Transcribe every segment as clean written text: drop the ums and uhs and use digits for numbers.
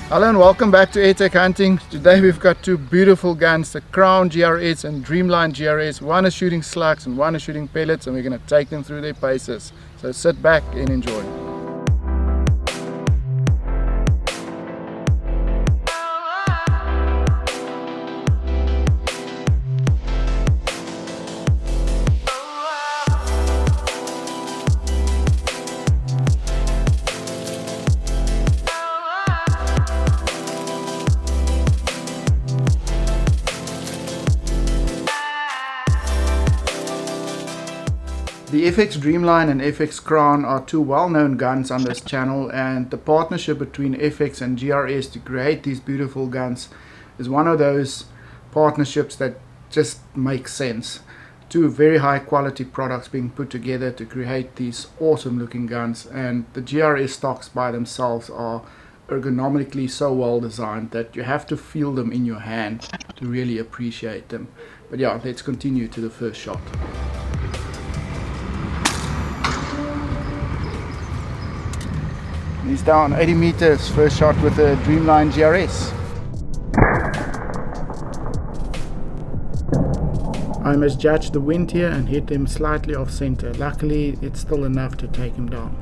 Hello and welcome back to AirTac Hunting. Today we've got two beautiful guns, the Crown GRS and Dreamline GRS. One is shooting slugs and one is shooting pellets, and we're going to take them through their paces. So sit back and enjoy. The FX Dreamline and FX Crown are two well-known guns on this channel, and the partnership between FX and GRS to create these beautiful guns is one of those partnerships that just makes sense. Two very high quality products being put together to create these awesome looking guns, and the GRS stocks by themselves are ergonomically so well designed that you have to feel them in your hand to really appreciate them. But yeah, let's continue to the first shot. He's down 80 meters, first shot with the Dreamline GRS. I misjudged the wind here and hit him slightly off center. Luckily, it's still enough to take him down.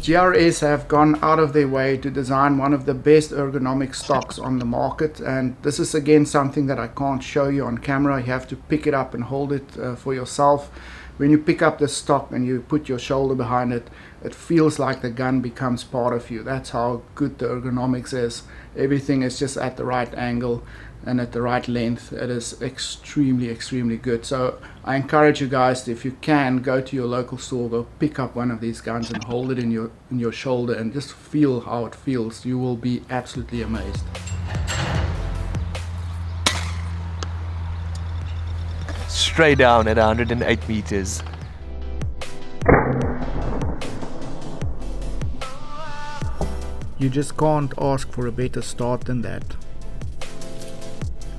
GRS have gone out of their way to design one of the best ergonomic stocks on the market, and this is again something that I can't show you on camera. You have to pick it up and hold it for yourself. When you pick up the stock and you put your shoulder behind it, it feels like the gun becomes part of you. That's how good the ergonomics is. Everything is just at the right angle and at the right length. It is extremely good. So I encourage you guys to, if you can, go to your local store, go pick up one of these guns and hold it in your shoulder and just feel how it feels. You will be absolutely amazed. Straight down at 108 meters. You just can't ask for a better start than that.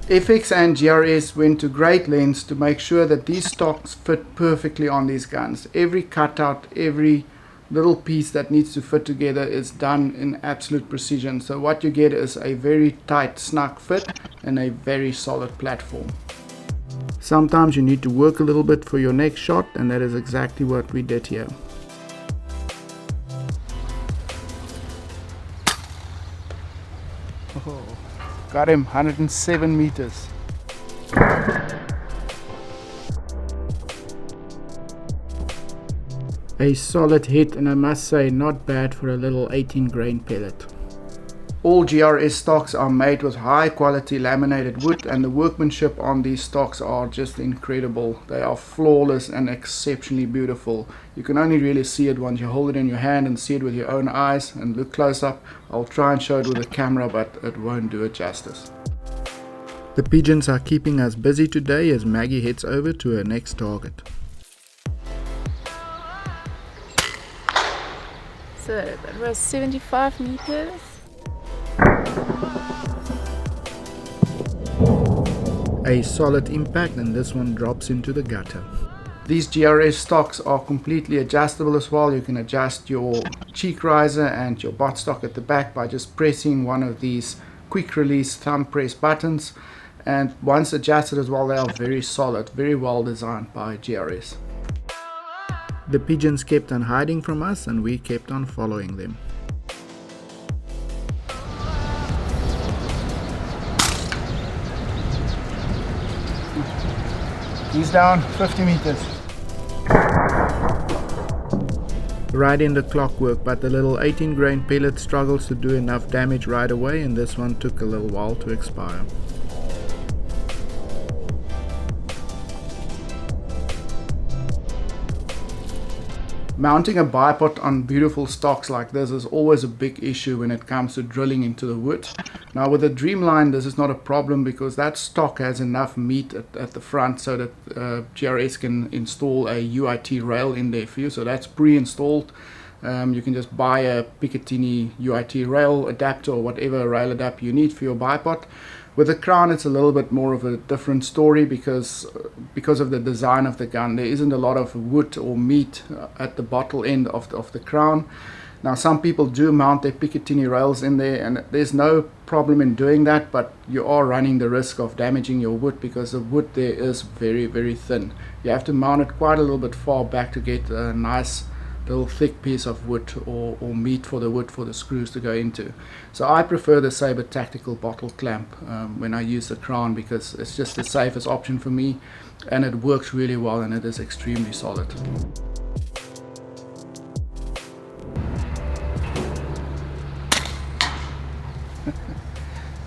FX and GRS went to great lengths to make sure that these stocks fit perfectly on these guns. Every cutout, every little piece that needs to fit together is done in absolute precision. So what you get is a very tight, snug fit and a very solid platform. Sometimes you need to work a little bit for your next shot, and that is exactly what we did here. Oh, got him, 107 meters. A solid hit, and I must say not bad for a little 18 grain pellet. All GRS stocks are made with high quality laminated wood, and the workmanship on these stocks are just incredible. They are flawless and exceptionally beautiful. You can only really see it once you hold it in your hand and see it with your own eyes and look close up. I'll try and show it with a camera, but it won't do it justice. The pigeons are keeping us busy today as Maggie heads over to her next target. So that was 75 meters. A solid impact, and this one drops into the gutter. These GRS stocks are completely adjustable as well. You can adjust your cheek riser and your butt stock at the back by just pressing one of these quick release thumb press buttons, and once adjusted as well, they are very solid, very well designed by GRS. The pigeons kept on hiding from us and we kept on following them. He's down 50 meters. Right in the clockwork, but the little 18 grain pellet struggles to do enough damage right away, and this one took a little while to expire. Mounting a bipod on beautiful stocks like this is always a big issue when it comes to drilling into the wood. Now with the Dreamline, this is not a problem because that stock has enough meat at the front so that GRS can install a UIT rail in there for you. So that's pre-installed. You can just buy a Picatinny UIT rail adapter or whatever rail adapter you need for your bipod. With the Crown, it's a little bit more of a different story because of the design of the gun. There isn't a lot of wood or meat at the bottle end of the Crown. Now, some people do mount their Picatinny rails in there, and there's no problem in doing that, but you are running the risk of damaging your wood because the wood there is very, very thin. You have to mount it quite a little bit far back to get a nice little thick piece of wood or meat for the wood for the screws to go into. So I prefer the Sabre Tactical bottle clamp when I use the Crown, because it's just the safest option for me, and it works really well, and it is extremely solid.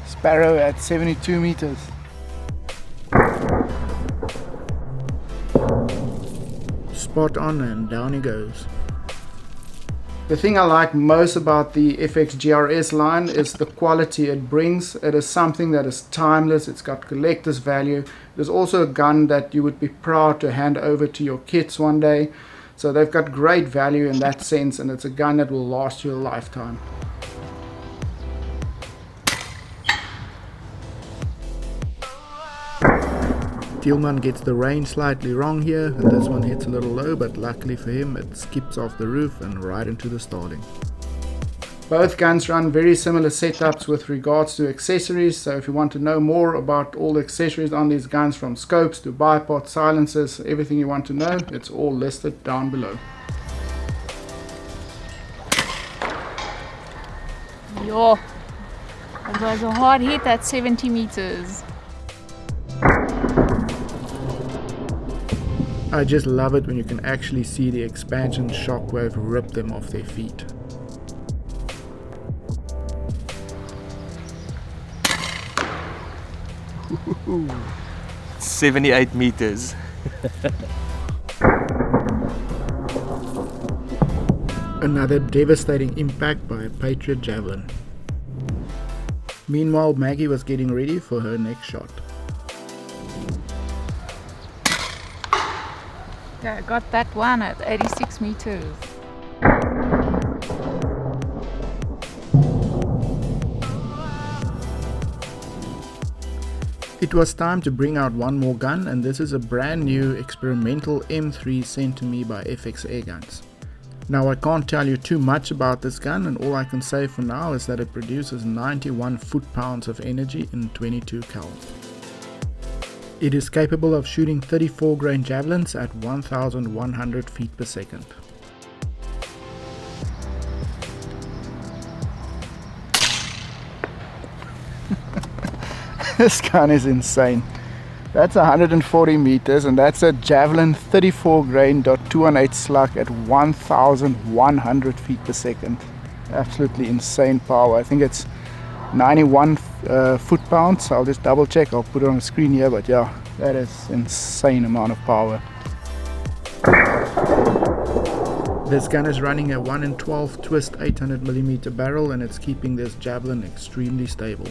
Sparrow at 72 meters. Spot on, and down he goes. The thing I like most about the FX GRS line is the quality it brings. It is something that is timeless. It's got collector's value. There's also a gun that you would be proud to hand over to your kids one day. So they've got great value in that sense, and it's a gun that will last you a lifetime. Thielman gets the range slightly wrong here, and this one hits a little low, but luckily for him it skips off the roof and right into the starting. Both guns run very similar setups with regards to accessories, so if you want to know more about all the accessories on these guns, from scopes to bipods, silencers, everything you want to know, it's all listed down below. Yo, that was a hard hit at 70 meters. I just love it when you can actually see the expansion shockwave rip them off their feet. Ooh, 78 meters. Another devastating impact by a Patriot Javelin. Meanwhile, Maggie was getting ready for her next shot. Yeah, I got that one at 86 meters. It was time to bring out one more gun, and this is a brand new experimental M3 sent to me by FX Airguns. Now, I can't tell you too much about this gun, and all I can say for now is that it produces 91 foot-pounds of energy in 22 cal. It is capable of shooting 34 grain javelins at 1100 feet per second. This gun is insane. That's 140 meters, and that's a Javelin 34 grain .218 slug at 1100 feet per second. Absolutely insane power. I think it's 91 foot-pounds. I'll just double check. I'll put it on the screen here, but yeah, that is insane amount of power. This gun is running a 1 in 12 twist 800mm barrel, and it's keeping this Javelin extremely stable.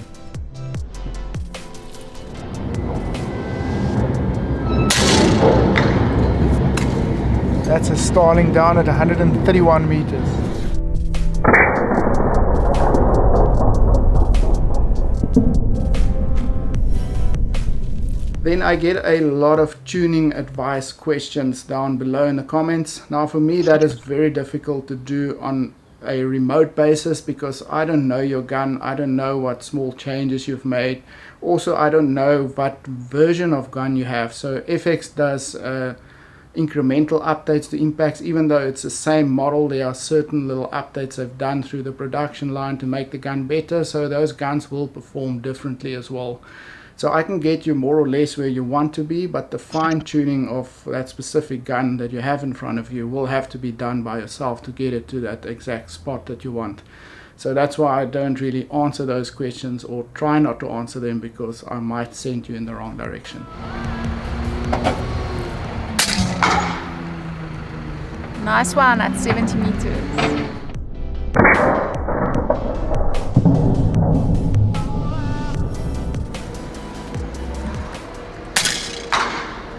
That's a Starling down at 131 meters. Then I get a lot of tuning advice questions down below in the comments. Now, for me, that is very difficult to do on a remote basis because I don't know your gun. I don't know what small changes you've made. Also, I don't know what version of gun you have. So FX does incremental updates to impacts. Even though it's the same model, there are certain little updates they've done through the production line to make the gun better. So those guns will perform differently as well. So I can get you more or less where you want to be, but the fine tuning of that specific gun that you have in front of you will have to be done by yourself to get it to that exact spot that you want. So that's why I don't really answer those questions, or try not to answer them, because I might send you in the wrong direction. Nice one at 70 meters.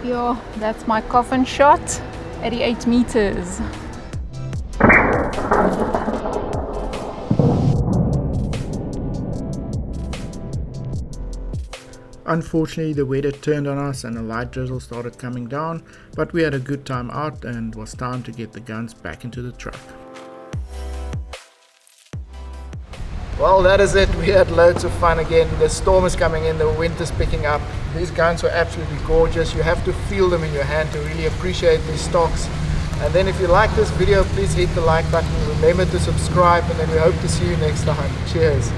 Yo, that's my coffin shot, 88 meters. Unfortunately, the weather turned on us and a light drizzle started coming down, but we had a good time out and it was time to get the guns back into the truck. Well, that is it. We had loads of fun again. The storm is coming in, the wind is picking up. These guns were absolutely gorgeous. You have to feel them in your hand to really appreciate these stocks. And then if you like this video, please hit the like button. Remember to subscribe, and then we hope to see you next time. Cheers.